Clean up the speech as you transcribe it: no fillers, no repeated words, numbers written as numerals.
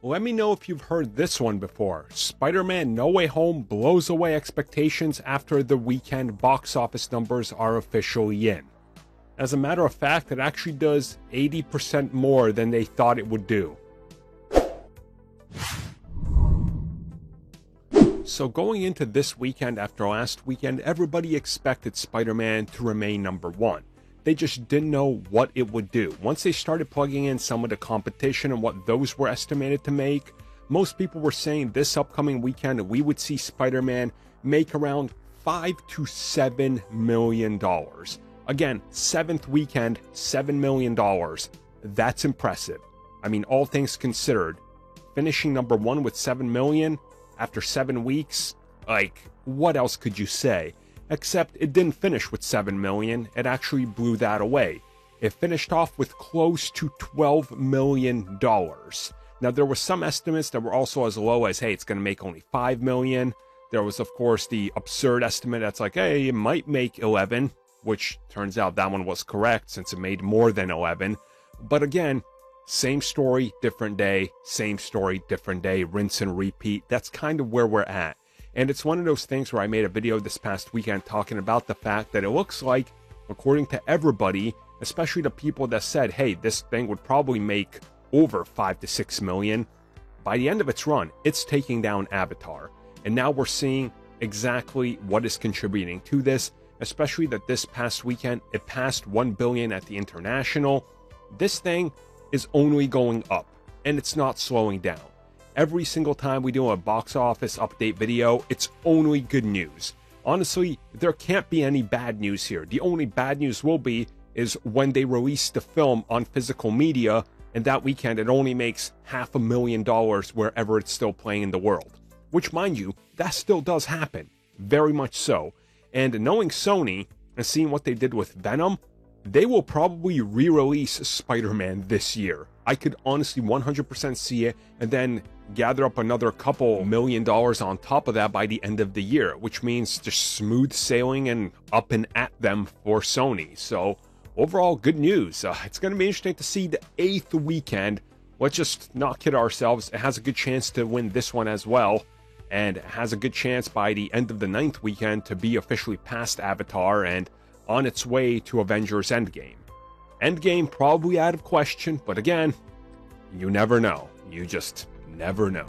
Let me know if you've heard this one before. Spider-Man No Way Home blows away expectations after the weekend box office numbers are officially in. As a matter of fact, it actually does 80% more than they thought it would do. So going into this weekend after last weekend, everybody expected Spider-Man to remain number one. They just didn't know what it would do. Once they started plugging in some of the competition and what those were estimated to make, most people were saying this upcoming weekend we would see Spider-Man make around $5 to $7 million. Again, 7th weekend, $7 million. That's impressive. I mean, all things considered, finishing number one with $7 million after 7 weeks, like, what else could you say? Except it didn't finish with $7 million, it actually blew that away. It finished off with close to $12 million. Now, there were some estimates that were also as low as, hey, it's going to make only $5 million. There was, of course, the absurd estimate that's like, hey, it might make 11, which turns out that one was correct since it made more than 11. But again, same story, different day, same story, different day, rinse and repeat. That's kind of where we're at. And it's one of those things where I made a video this past weekend talking about the fact that it looks like, according to everybody, especially the people that said, hey, this thing would probably make over 5 to 6 million, by the end of its run, it's taking down Avatar. And now we're seeing exactly what is contributing to this, especially that this past weekend, it passed 1 billion at the international. This thing is only going up, and it's not slowing down. Every single time we do a box office update video, it's only good news. Honestly, there can't be any bad news here. The only bad news will be is when they release the film on physical media, and that weekend it only makes $500,000 wherever it's still playing in the world. Which, mind you, that still does happen. Very much so. And knowing Sony and seeing what they did with Venom, they will probably re-release Spider-Man this year. I could honestly 100% see it, and then gather up another couple $1 million on top of that by the end of the year, which means just smooth sailing and up and at them for Sony. So overall, good news. It's going to be interesting to see the 8th weekend. Let's just not kid ourselves. It has a good chance to win this one as well, and it has a good chance by the end of the 9th weekend to be officially past Avatar and on its way to Avengers Endgame. Endgame probably out of question, but again, you never know. You just never know.